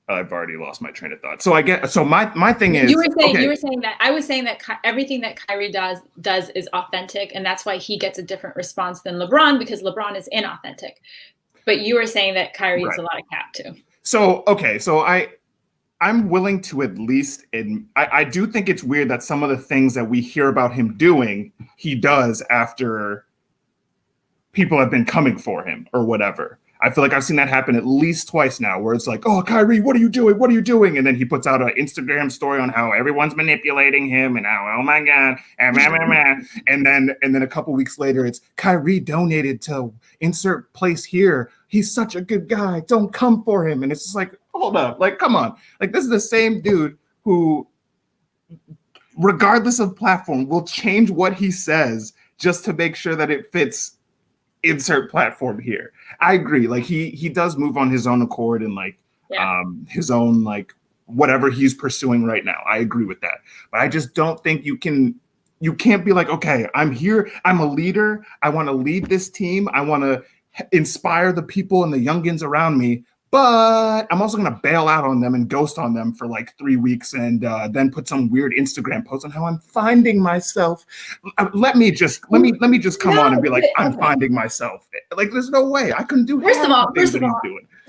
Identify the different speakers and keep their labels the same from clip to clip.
Speaker 1: I've already lost my train of thought. So my thing is,
Speaker 2: you were saying that I was saying that everything that Kyrie does is authentic, and that's why he gets a different response than LeBron, because LeBron is inauthentic. But you were saying that Kyrie is a lot of cap too.
Speaker 1: So I'm willing to at least I do think it's weird that some of the things that we hear about him doing, he does after people have been coming for him or whatever. I feel like I've seen that happen at least twice now, where it's like, oh, Kyrie, what are you doing? What are you doing? And then he puts out an Instagram story on how everyone's manipulating him and how, oh my God, and then a couple weeks later, it's Kyrie donated to insert place here. He's such a good guy. Don't come for him. And it's just like, hold up, like, come on. Like, this is the same dude who, regardless of platform, will change what he says just to make sure that it fits insert platform here. I agree. Like he does move on his own accord and his own like whatever he's pursuing right now. I agree with that. But I just don't think you can't be like, okay, I'm here. I'm a leader. I want to lead this team. I want to inspire the people and the youngins around me. But I'm also going to bail out on them and ghost on them for like 3 weeks and then put some weird Instagram post on how I'm finding myself. Let me just come on and be like, I'm finding myself. Like, there's no way I couldn't do.
Speaker 2: First of all,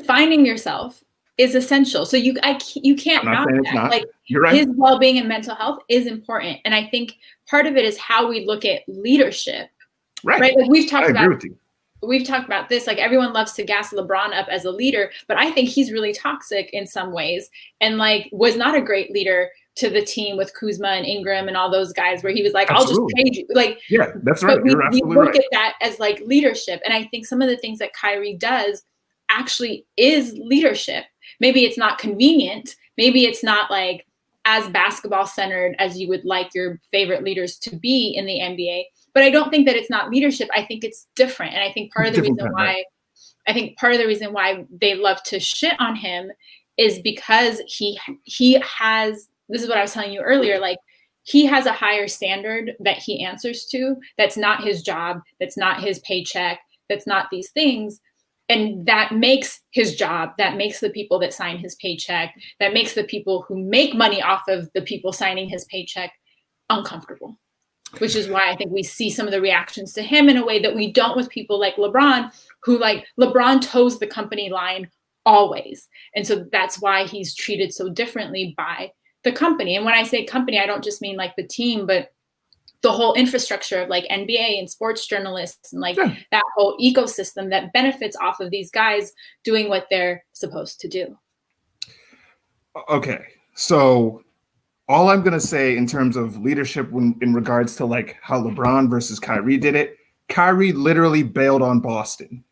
Speaker 2: finding yourself is essential. So you can't knock that. Like, you're right. His well-being and mental health is important, and I think part of it is how we look at leadership. Right. Like we've talked about. We've talked about this, like everyone loves to gas LeBron up as a leader, but I think he's really toxic in some ways and like was not a great leader to the team with Kuzma and Ingram and all those guys where he was like, I'll just trade you. Like,
Speaker 1: yeah, that's right.
Speaker 2: We look at that as like leadership. And I think some of the things that Kyrie does actually is leadership. Maybe it's not convenient. Maybe it's not like as basketball centered as you would like your favorite leaders to be in the NBA. But I don't think that it's not leadership. I think it's different. And I think part of the reason why they love to shit on him is because he has, this is what I was telling you earlier, like he has a higher standard that he answers to. That's not his job. That's not his paycheck. That's not these things. And that makes his job, that makes the people that sign his paycheck, that makes the people who make money off of the people signing his paycheck uncomfortable. Which is why I think we see some of the reactions to him in a way that we don't with people like LeBron, who like LeBron toes the company line always. And so that's why he's treated so differently by the company. And when I say company, I don't just mean like the team, but the whole infrastructure of like NBA and sports journalists and like that whole ecosystem that benefits off of these guys doing what they're supposed to do.
Speaker 1: Okay. So all I'm going to say in terms of leadership in regards to like how LeBron versus Kyrie did it, Kyrie literally bailed on Boston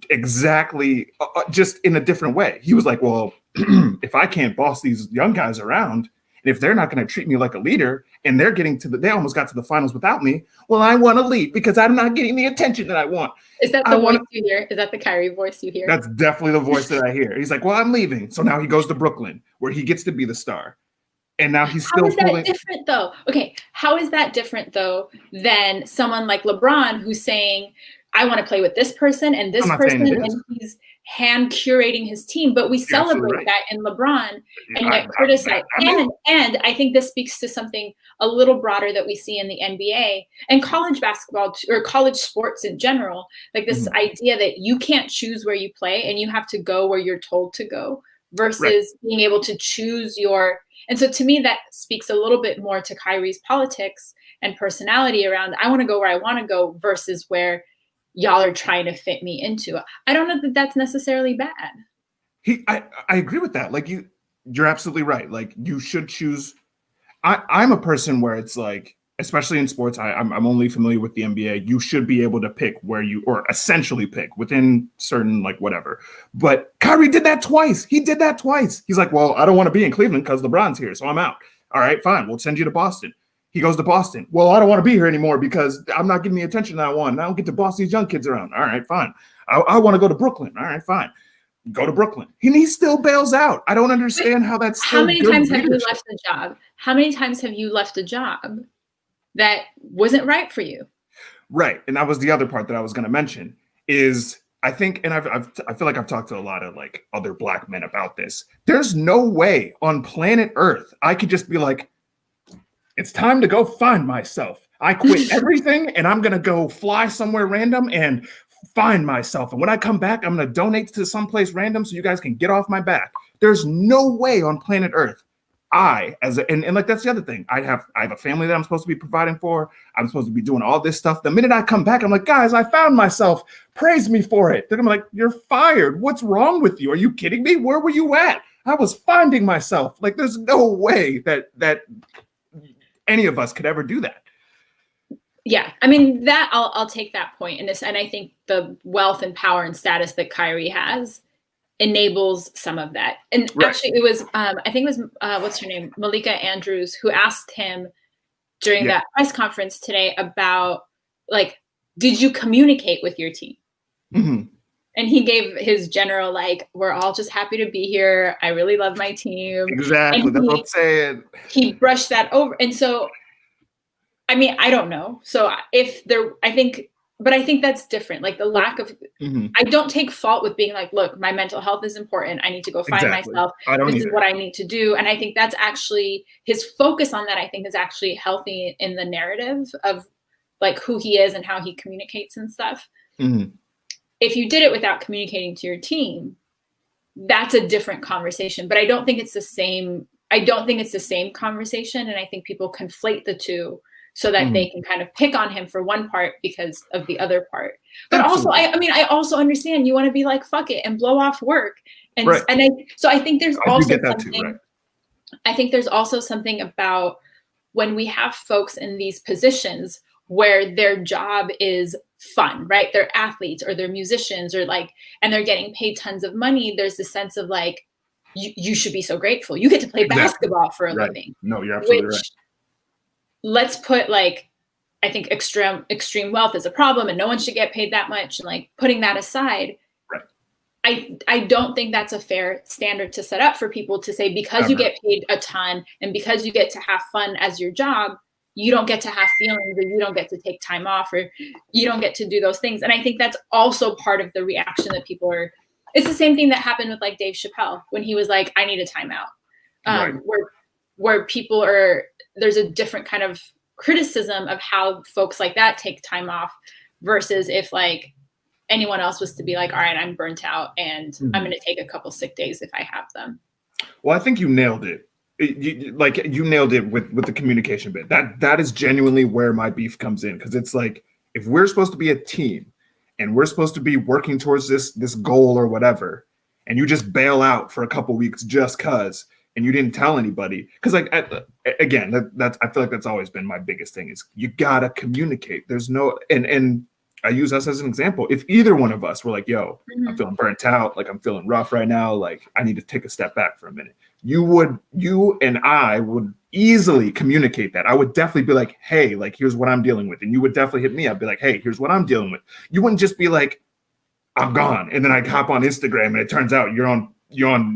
Speaker 1: exactly just in a different way. He was like, well, if I can't boss these young guys around, and if they're not going to treat me like a leader and they almost got to the finals without me, well, I want to leave because I'm not getting the attention that I want.
Speaker 2: Is that the voice you hear? Is that the Kyrie voice you hear?
Speaker 1: That's definitely the voice that I hear. He's like, well, I'm leaving. So now he goes to Brooklyn where he gets to be the star. And now he's still
Speaker 2: that different though? Okay, how is that different though than someone like LeBron who's saying, I want to play with this person and this person, and he's hand curating his team. But we celebrate that in LeBron and yet criticize. And I think this speaks to something a little broader that we see in the NBA and college basketball or college sports in general. Like this idea that you can't choose where you play and you have to go where you're told to go versus being able to choose your. And so to me, that speaks a little bit more to Kyrie's politics and personality around, I want to go where I want to go versus where y'all are trying to fit me into it. I don't know that that's necessarily bad.
Speaker 1: I agree with that. Like you're absolutely right. Like you should choose. I'm a person where it's like, especially in sports, I'm only familiar with the NBA. You should be able to pick where or essentially pick within certain like whatever. But Kyrie did that twice. He did that twice. He's like, well, I don't want to be in Cleveland because LeBron's here, so I'm out. All right, fine. We'll send you to Boston. He goes to Boston. Well, I don't want to be here anymore because I'm not getting the attention that I want. I don't get to boss these young kids around. All right, fine. I want to go to Brooklyn. All right, fine. Go to Brooklyn. And he still bails out. I don't understand how that's still
Speaker 2: How many times have you left a job? How many times have you left a job that wasn't right for you?
Speaker 1: Right. And that was the other part that I was going to mention is I think, and I feel like I've talked to a lot of like other Black men about this. There's no way on planet Earth I could just be like, it's time to go find myself. I quit everything and I'm going to go fly somewhere random and find myself. And when I come back, I'm going to donate to someplace random so you guys can get off my back. There's no way on planet Earth and like that's the other thing. I have a family that I'm supposed to be providing for. I'm supposed to be doing all this stuff. The minute I come back, I'm like, guys, I found myself. Praise me for it. They're gonna be like, you're fired. What's wrong with you? Are you kidding me? Where were you at? I was finding myself. Like, there's no way that any of us could ever do that.
Speaker 2: Yeah, I mean that I'll take that point, and I think the wealth and power and status that Kyrie has enables some of that. And actually, it was I think it was what's her name, Malika Andrews, who asked him during that press conference today about like, did you communicate with your team?
Speaker 1: Mm-hmm.
Speaker 2: And he gave his general like, we're all just happy to be here. I really love my team.
Speaker 1: Exactly, that's what I'm saying.
Speaker 2: He brushed that over, and so. I mean, I don't know. So I think that's different. Like the lack of, I don't take fault with being like, look, my mental health is important. I need to go find myself. This is what I need to do. And I think that's actually his focus on that. I think is actually healthy in the narrative of like who he is and how he communicates and stuff.
Speaker 1: Mm-hmm.
Speaker 2: If you did it without communicating to your team, that's a different conversation. But I don't think it's the same. I don't think it's the same conversation. And I think people conflate the two, so that they can kind of pick on him for one part because of the other part. But also, I also understand you want to be like, fuck it and blow off work. And I think there's also something, I think there's also something about when we have folks in these positions where their job is fun, right? They're athletes or they're musicians or like, and they're getting paid tons of money. There's this sense of like, you should be so grateful. You get to play basketball for a living.
Speaker 1: No, you're absolutely right.
Speaker 2: Let's put like, I think extreme wealth is a problem and no one should get paid that much. And like putting that aside, I don't think that's a fair standard to set up for people to say, because you get paid a ton and because you get to have fun as your job, you don't get to have feelings or you don't get to take time off or you don't get to do those things. And I think that's also part of the reaction that people are, it's the same thing that happened with like Dave Chappelle when he was like, I need a timeout. Where people are, there's a different kind of criticism of how folks like that take time off versus if like anyone else was to be like, all right, I'm burnt out and I'm going to take a couple sick days if I have them.
Speaker 1: Well, I think you nailed it. You nailed it with the communication bit. That is genuinely where my beef comes in. Cause it's like, if we're supposed to be a team and we're supposed to be working towards this goal or whatever, and you just bail out for a couple weeks just cause, and you didn't tell anybody, because like again, that's I feel like that's always been my biggest thing is you gotta communicate. There's no and I use us as an example. If either one of us were like, yo, I'm feeling burnt out, like I'm feeling rough right now, like I need to take a step back for a minute. You and I would easily communicate that. I would definitely be like, hey, like here's what I'm dealing with. And you would definitely hit me up, be like, hey, here's what I'm dealing with. You wouldn't just be like, I'm gone. And then I hop on Instagram and it turns out you're on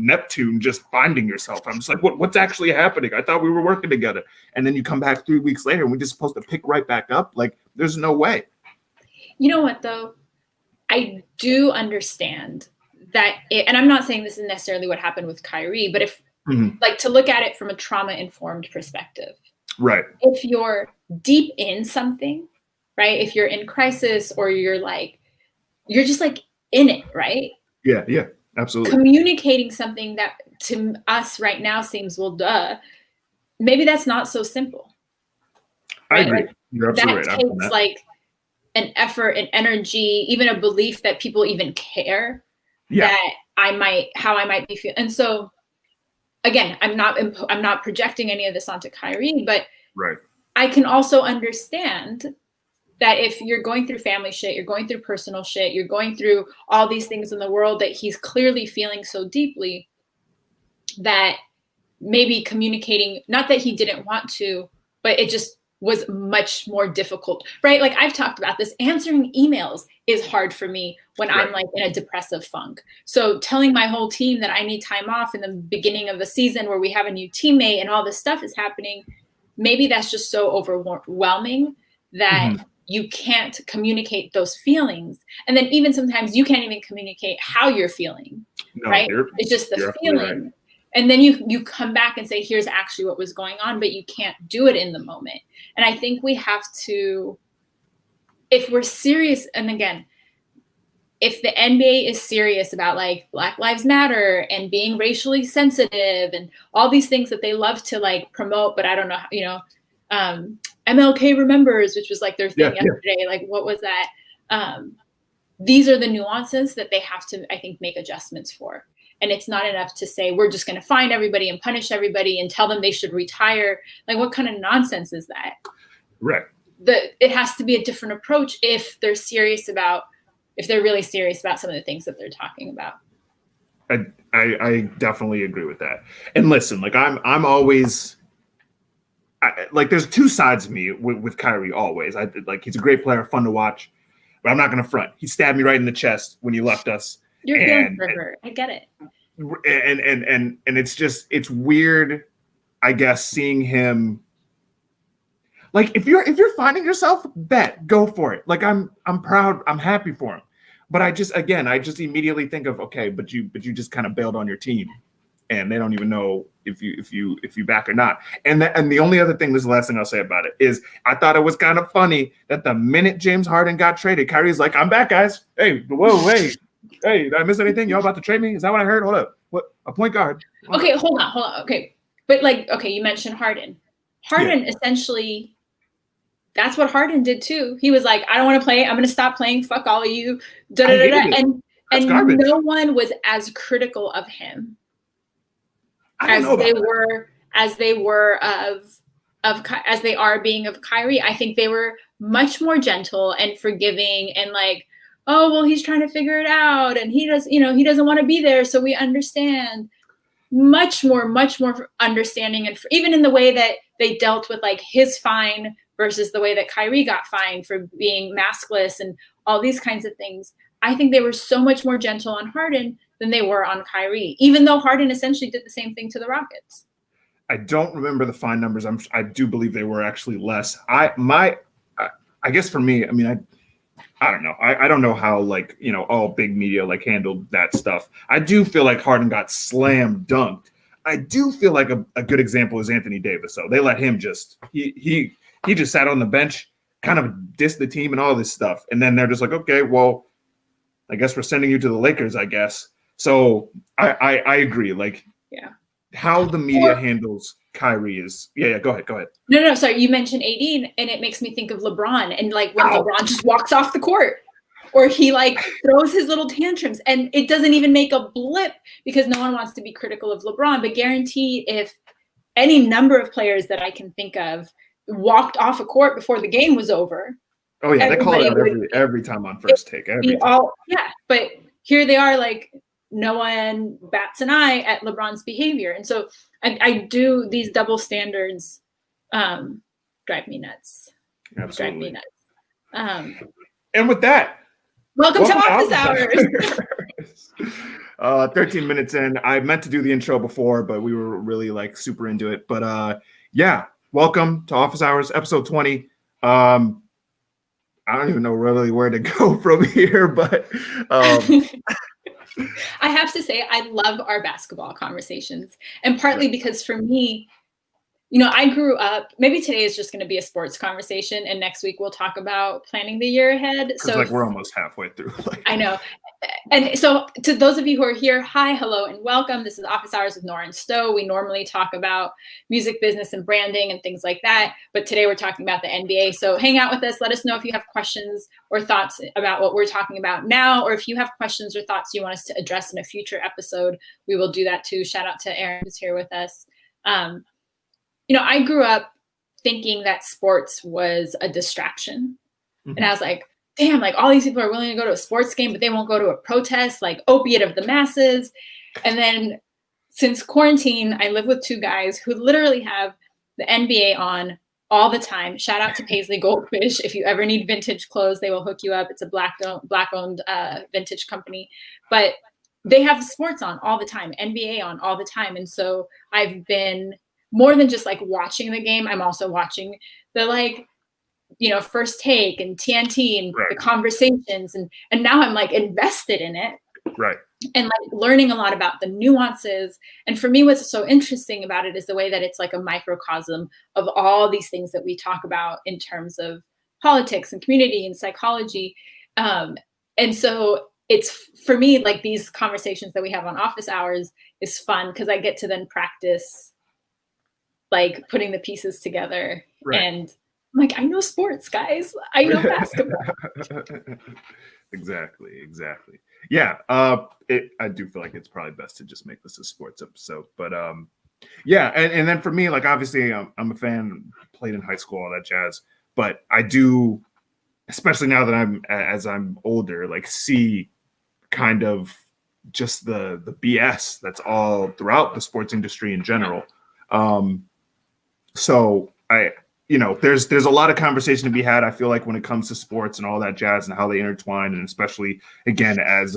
Speaker 1: Neptune just finding yourself. I'm just like, what's actually happening? I thought we were working together. And then you come back 3 weeks later and we're just supposed to pick right back up. Like, there's no way.
Speaker 2: You know what, though? I do understand that, and I'm not saying this is necessarily what happened with Kyrie, but if, like, to look at it from a trauma-informed perspective.
Speaker 1: Right.
Speaker 2: If you're deep in something, right? If you're in crisis or you're just like in it, right?
Speaker 1: Yeah. Absolutely.
Speaker 2: Communicating something that to us right now seems, well, duh. Maybe that's not so simple.
Speaker 1: Right? I agree. Like, you're absolutely
Speaker 2: right. That takes like an effort and energy, even a belief that people even care that how I might be feeling. And so, again, I'm not projecting any of this onto Kyrie, but I can also understand that if you're going through family shit, you're going through personal shit, you're going through all these things in the world that he's clearly feeling so deeply, that maybe communicating, not that he didn't want to, but it just was much more difficult, right? Like I've talked about this, answering emails is hard for me when I'm like in a depressive funk. So telling my whole team that I need time off in the beginning of the season where we have a new teammate and all this stuff is happening, maybe that's just so overwhelming that you can't communicate those feelings. And then even sometimes you can't even communicate how you're feeling, right? It's just the feeling. Right. And then you come back and say, here's actually what was going on, but you can't do it in the moment. And I think we have to, if we're serious, and again, if the NBA is serious about like Black Lives Matter and being racially sensitive and all these things that they love to like promote, but I don't know, you know, MLK Remembers, which was like their thing yesterday. Like, what was that? These are the nuances that they have to, I think, make adjustments for. And it's not enough to say, we're just going to fine everybody and punish everybody and tell them they should retire. Like, what kind of nonsense is that?
Speaker 1: Right.
Speaker 2: It has to be a different approach if they're really serious about some of the things that they're talking about.
Speaker 1: I definitely agree with that. And listen, like I'm always like there's two sides of me with Kyrie always. Like he's a great player, fun to watch, but I'm not going to front. He stabbed me right in the chest when he left us.
Speaker 2: You're feeling for her. I get it.
Speaker 1: And it's weird, I guess, seeing him. Like if you're finding yourself, go for it. Like I'm proud, I'm happy for him. But I just immediately think of, okay, but you just kind of bailed on your team, and they don't even know if you back or not. And the only other thing, this is the last thing I'll say about it, is I thought it was kind of funny that the minute James Harden got traded, Kyrie's like, I'm back, guys. Hey, whoa, wait. Hey, did I miss anything? Y'all about to trade me? Is that what I heard? Hold up. What? A point guard.
Speaker 2: Okay, hold on. Okay. But like, okay, you mentioned Harden. Harden essentially, that's what Harden did too. He was like, I don't want to play. I'm going to stop playing. Fuck all of you. And no one was as critical of him as they are being of Kyrie. I think they were much more gentle and forgiving and like, oh, well, he's trying to figure it out. And he doesn't want to be there. So we understand. Much more understanding. And even in the way that they dealt with like his fine versus the way that Kyrie got fined for being maskless and all these kinds of things. I think they were so much more gentle on Harden than they were on Kyrie, even though Harden essentially did the same thing to the Rockets.
Speaker 1: I don't remember the fine numbers. I do believe they were actually less. I guess for me, I mean, I don't know. I don't know how, like, you know, all big media like handled that stuff. I do feel like Harden got slam dunked. I do feel like a good example is Anthony Davis. So they let him he just sat on the bench, kind of dissed the team and all this stuff. And then they're just like, okay, well, I guess we're sending you to the Lakers, I guess. So I agree. Like, yeah, how the media handles Kyrie is, yeah, go ahead.
Speaker 2: No, sorry. You mentioned AD, and it makes me think of LeBron, and like when LeBron just walks off the court, or he like throws his little tantrums, and it doesn't even make a blip because no one wants to be critical of LeBron. But guarantee if any number of players that I can think of walked off a court before the game was over.
Speaker 1: Oh yeah, they call it out every time on First Take.
Speaker 2: But here they are, like no one bats an eye at LeBron's behavior, and so I do these double standards drive me nuts.
Speaker 1: Absolutely.
Speaker 2: Drive me nuts.
Speaker 1: And with that,
Speaker 2: welcome to Office
Speaker 1: Hours. 13 minutes in. I meant to do the intro before, but we were really like super into it. But yeah, welcome to Office Hours, episode 20. I don't even know really where to go from here, but
Speaker 2: I have to say, I love our basketball conversations. And partly because for me, you know, I grew up, maybe today is just going to be a sports conversation. And next week we'll talk about planning the year ahead. So
Speaker 1: like we're almost halfway through.
Speaker 2: I know. And so to those of you who are here, hi, hello, and welcome. This is Office Hours with Nora and Sto. We normally talk about music business and branding and things like that. But today we're talking about the NBA. So hang out with us. Let us know if you have questions or thoughts about what we're talking about now, or if you have questions or thoughts you want us to address in a future episode, we will do that too. Shout out to Aaron who's here with us. You know, I grew up thinking that sports was a distraction. Mm-hmm. And I was like, damn, like all these people are willing to go to a sports game, but they won't go to a protest, like opiate of the masses. And then since quarantine, I live with two guys who literally have the NBA on all the time. Shout out to Paisley Goldfish. If you ever need vintage clothes, they will hook you up. It's a black-owned vintage company. But they have sports on all the time, NBA on all the time. And so I've been more than just like watching the game. I'm also watching the like First Take and TNT and
Speaker 1: right.
Speaker 2: the conversations. And now I'm like invested in it.
Speaker 1: Right.
Speaker 2: And like learning a lot about the nuances. And for me, what's so interesting about it is the way that it's like a microcosm of all these things that we talk about in terms of politics and community and psychology. And so it's, for me, like these conversations that we have on office hours is fun because I get to then practice like putting the pieces together.
Speaker 1: Right.
Speaker 2: And I'm like, I know sports, guys. I know basketball.
Speaker 1: Exactly. Yeah. I do feel like it's probably best to just make this a sports episode, but yeah. And then for me, like, obviously I'm a fan, played in high school, all that jazz, but I do, especially now that I'm older, like see kind of just the BS that's all throughout the sports industry in general. So there's a lot of conversation to be had, I feel like, when it comes to sports and all that jazz and how they intertwine, and especially again as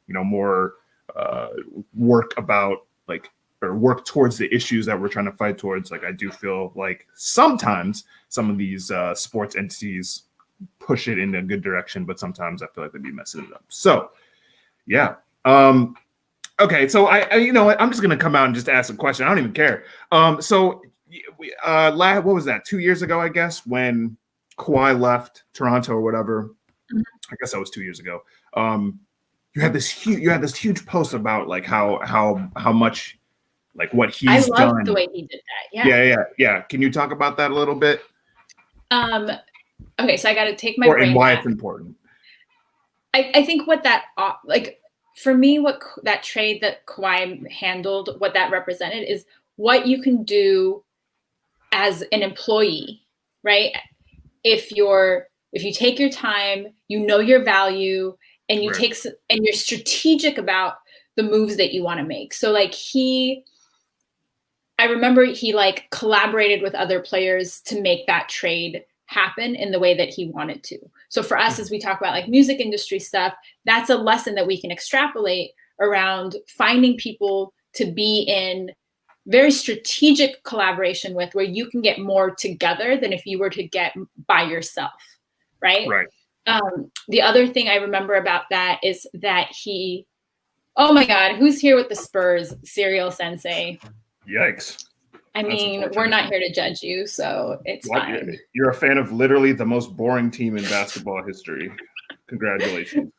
Speaker 1: more work about like, or work towards the issues that we're trying to fight towards. Like, I do feel like sometimes some of these sports entities push it in a good direction, but sometimes I feel like they'd be messing it up. So yeah. Okay, so I'm just gonna come out and just ask a question. I don't even care. So what was that? 2 years ago, I guess, when Kawhi left Toronto or whatever. Mm-hmm. I guess that was 2 years ago. You had this huge post about like how much like what he's done. I love
Speaker 2: the way he did that.
Speaker 1: Yeah. Can you talk about that a little bit?
Speaker 2: Okay, so I got to take my brain
Speaker 1: and why
Speaker 2: back.
Speaker 1: It's important.
Speaker 2: I think what that like for me, what that trade that Kawhi handled, what that represented is what you can do as an employee, right? If you take your time, you know your value, and you
Speaker 1: right.
Speaker 2: and you're strategic about the moves that you want to make. So like I remember he like collaborated with other players to make that trade happen in the way that he wanted to. So for us, as we talk about like music industry stuff, that's a lesson that we can extrapolate around finding people to be in very strategic collaboration with, where you can get more together than if you were to get by yourself, right?
Speaker 1: Right.
Speaker 2: The other thing I remember about that is that oh my God, who's here with the Spurs? Serial Sensei.
Speaker 1: Yikes.
Speaker 2: I mean, we're not here to judge you, so it's fine.
Speaker 1: You're a fan of literally the most boring team in basketball history. Congratulations.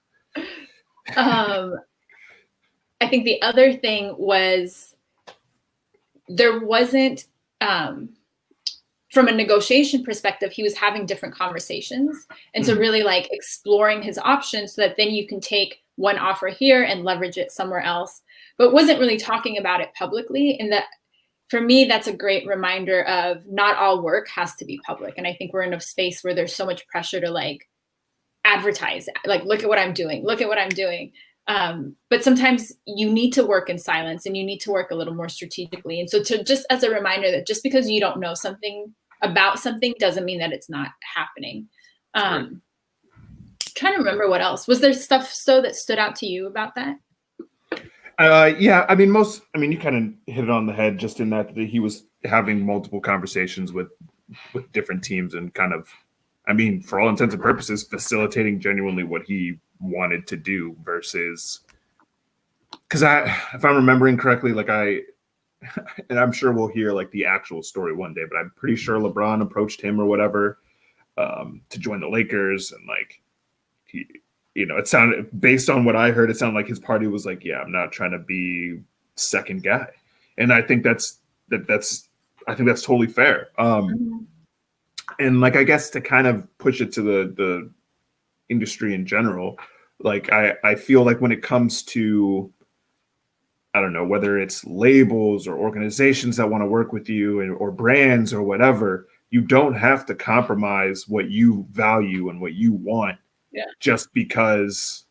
Speaker 2: I think the other thing was there wasn't, from a negotiation perspective, he was having different conversations. And so really like exploring his options so that then you can take one offer here and leverage it somewhere else, but wasn't really talking about it publicly. And that, for me, that's a great reminder of not all work has to be public. And I think we're in a space where there's so much pressure to like advertise, like, look at what I'm doing. But sometimes you need to work in silence and you need to work a little more strategically. And so just as a reminder that just because you don't know something about something doesn't mean that it's not happening. Trying to remember what else. Was there stuff that stood out to you about that?
Speaker 1: Yeah, I mean, you kind of hit it on the head just in that he was having multiple conversations with different teams and kind of, I mean, for all intents and purposes, facilitating genuinely what he wanted to do versus, because if I'm remembering correctly, like and I'm sure we'll hear like the actual story one day, but I'm pretty sure LeBron approached him or whatever to join the Lakers, and like it sounded, based on what I heard, it sounded like his party was like, yeah, I'm not trying to be second guy. And I think that's totally fair. And like, I guess to kind of push it to the industry in general, like I feel like when it comes to, I don't know, whether it's labels or organizations that want to work with you or brands or whatever, you don't have to compromise what you value and what you want.
Speaker 2: Yeah.
Speaker 1: Just because,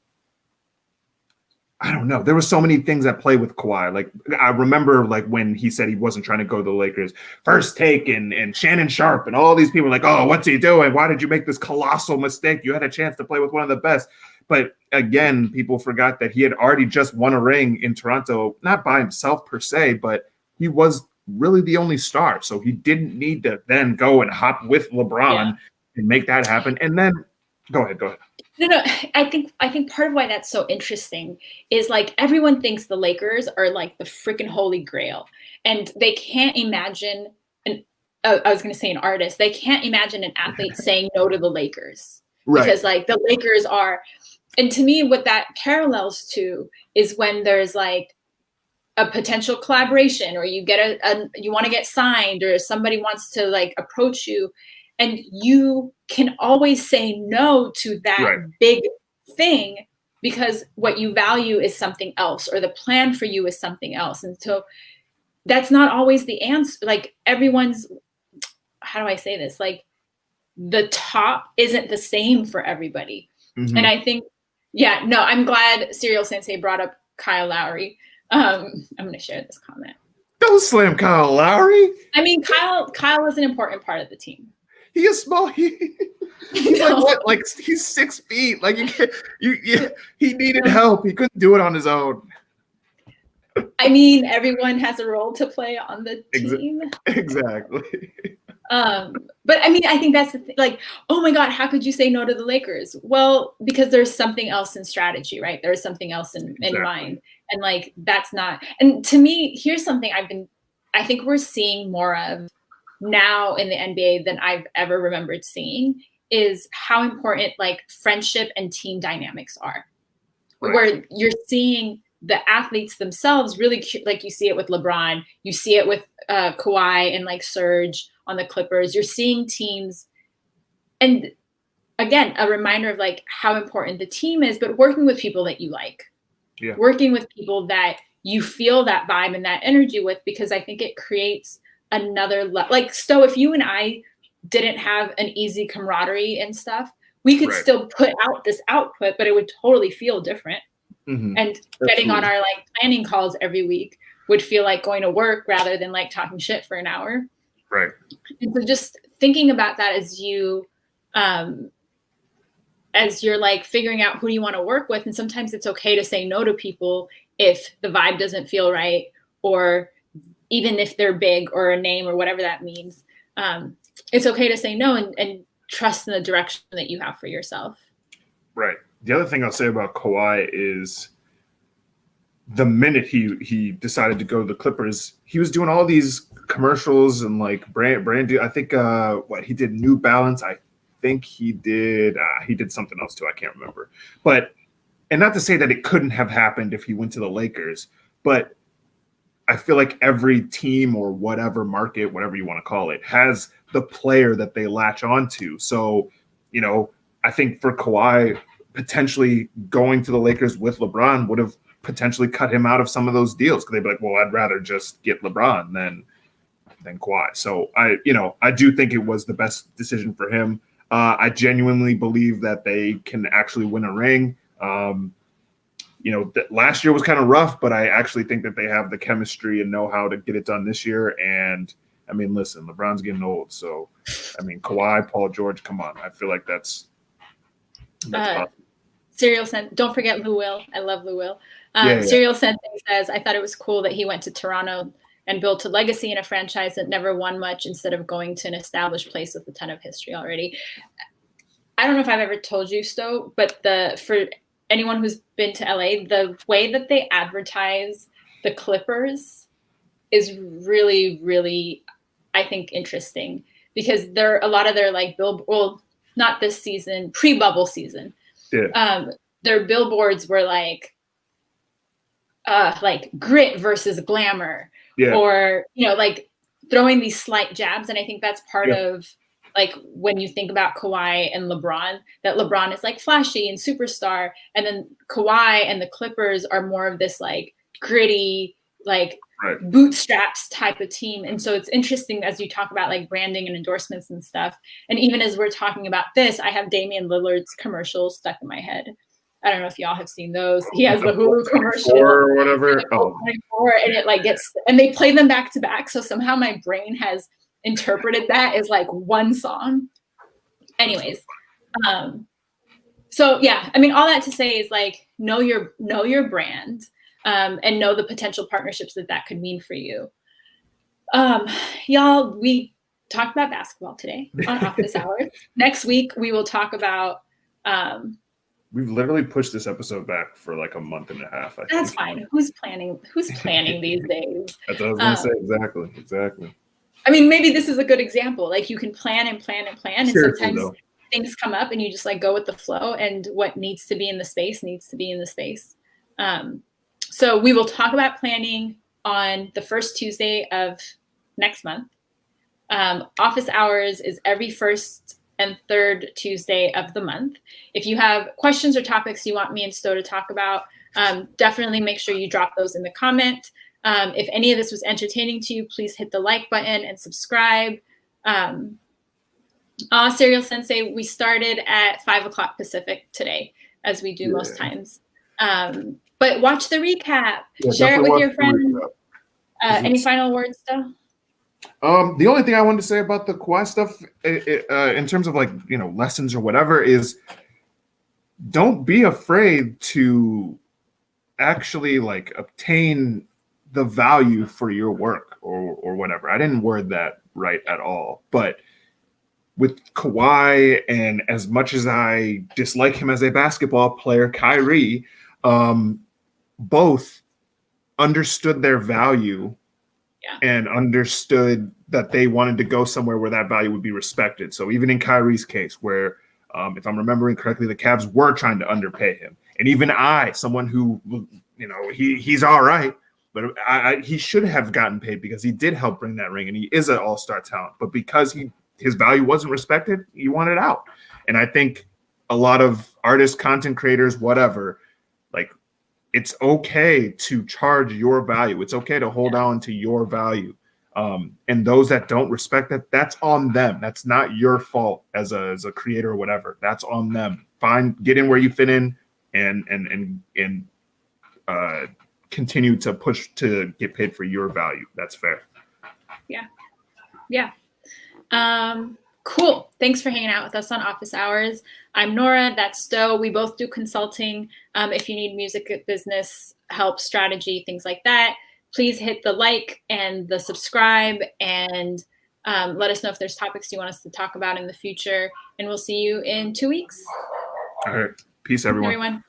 Speaker 1: I don't know, there were so many things at play with Kawhi. Like, I remember like when he said he wasn't trying to go to the Lakers, First Take and Shannon Sharp and all these people like, oh, what's he doing? Why did you make this colossal mistake? You had a chance to play with one of the best. But again, people forgot that he had already just won a ring in Toronto, not by himself per se, but he was really the only star. So he didn't need to then go and hop with LeBron and make that happen. And then go ahead.
Speaker 2: No, I think part of why that's so interesting is like everyone thinks the Lakers are like the freaking holy grail, and they can't imagine I was going to say an artist. They can't imagine an athlete saying no to the Lakers, because like the Lakers are, and to me, what that parallels to is when there's like a potential collaboration, or you get you want to get signed, or somebody wants to like approach you, and you can always say no to that big thing because what you value is something else, or the plan for you is something else. And so that's not always the answer. Like everyone's, how do I say this? Like the top isn't the same for everybody. And I think, I'm glad Serial Sensei brought up Kyle Lowry. I'm going to share this comment.
Speaker 1: Don't slam Kyle Lowry.
Speaker 2: I mean, Kyle is an important part of the team.
Speaker 1: He is small. He's like what? Like he's 6 feet. Like he needed help. He couldn't do it on his own.
Speaker 2: I mean, everyone has a role to play on the team.
Speaker 1: Exactly.
Speaker 2: But I mean, I think that's the thing. Like, oh my God, how could you say no to the Lakers? Well, because there's something else in strategy, right? There's something else in mind. And like, that's not, and to me, here's something I think we're seeing more of now in the NBA than I've ever remembered seeing, is how important like friendship and team dynamics are, where you're seeing the athletes themselves really, like you see it with LeBron, you see it with Kawhi and like Serge on the Clippers. You're seeing teams, and again, a reminder of like how important the team is, but working with people that you like, working with people that you feel that vibe and that energy with, because I think it creates another like Sto, if you and I didn't have an easy camaraderie and stuff, we could still put out this output, but it would totally feel different. And getting on our like planning calls every week would feel like going to work rather than like talking shit for an hour.
Speaker 1: Right.
Speaker 2: And so just thinking about that as you're like figuring out who you want to work with. And sometimes it's okay to say no to people if the vibe doesn't feel right, or even if they're big or a name or whatever that means. It's okay to say no and trust in the direction that you have for yourself.
Speaker 1: Right. The other thing I'll say about Kawhi is the minute he decided to go to the Clippers, he was doing all these commercials and like brand. I think he did New Balance. I think he did something else too. I can't remember. But, and not to say that it couldn't have happened if he went to the Lakers, but I feel like every team or whatever market, whatever you want to call it, has the player that they latch onto. So, I think for Kawhi, potentially going to the Lakers with LeBron would have potentially cut him out of some of those deals, because they'd be like, well, I'd rather just get LeBron than Kawhi. So I do think it was the best decision for him. I genuinely believe that they can actually win a ring. Last year was kind of rough, but I actually think that they have the chemistry and know how to get it done this year. And I mean, listen, LeBron's getting old. So, I mean, Kawhi, Paul George, come on. I feel like that's awesome.
Speaker 2: Serial Sensei, don't forget Lou Will. I love Lou Will. Serial Sensei says, I thought it was cool that he went to Toronto and built a legacy in a franchise that never won much instead of going to an established place with a ton of history already. I don't know if I've ever told you, Sto, but for anyone who's been to LA, the way that they advertise the Clippers is really, really, I think, interesting, because a lot of their like not this season, pre-bubble season. Yeah. Their billboards were like grit versus glamour, or like throwing these slight jabs. And I think that's part of like when you think about Kawhi and LeBron, that LeBron is like flashy and superstar, and then Kawhi and the Clippers are more of this like gritty, like bootstraps type of team. And so it's interesting as you talk about like branding and endorsements and stuff. And even as we're talking about this, I have Damian Lillard's commercial stuck in my head. I don't know if y'all have seen those. He has the Hulu commercial
Speaker 1: or whatever.
Speaker 2: And it like and they play them back to back. So somehow my brain has interpreted that as like one song. Anyways. So yeah, I mean, all that to say is like, know your brand. And know the potential partnerships that could mean for you. Y'all, we talked about basketball today on office hours. Next week, we will talk about.
Speaker 1: We've literally pushed this episode back for like a month and a half.
Speaker 2: That's fine. Who's planning these days?
Speaker 1: That's what I was going to say. Exactly.
Speaker 2: I mean, maybe this is a good example. Like you can plan and plan and plan.
Speaker 1: Seriously,
Speaker 2: and sometimes things come up and you just like go with the flow, and what needs to be in the space needs to be in the space. So we will talk about planning on the first Tuesday of next month. Office hours is every first and third Tuesday of the month. If you have questions or topics you want me and Sto to talk about, definitely make sure you drop those in the comment. If any of this was entertaining to you, please hit the like button and subscribe. Serial Sensei, we started at 5 o'clock Pacific today, as we do most times. But watch the recap. Share it with your friends. Any final words, Sto?
Speaker 1: The only thing I wanted to say about the Kawhi stuff, in terms of like, lessons or whatever, is don't be afraid to actually like obtain the value for your work or whatever. I didn't word that right at all, but with Kawhi, and as much as I dislike him as a basketball player, Kyrie, both understood their value and understood that they wanted to go somewhere where that value would be respected. So even in Kyrie's case, where if I'm remembering correctly, the Cavs were trying to underpay him. And even someone who, he's all right, but he should have gotten paid because he did help bring that ring and he is an all-star talent. But because his value wasn't respected, he wanted out. And I think a lot of artists, content creators, whatever, like, it's okay to charge your value. It's okay to hold on to your value. And those that don't respect that, that's on them. That's not your fault as a creator or whatever. That's on them. Get in where you fit in and continue to push to get paid for your value. That's fair.
Speaker 2: Yeah. Cool. Thanks for hanging out with us on Office Hours. I'm Nora. That's Sto. We both do consulting. If you need music business help, strategy, things like that, please hit the like and the subscribe, and let us know if there's topics you want us to talk about in the future. And we'll see you in 2 weeks.
Speaker 1: All right. Peace, everyone.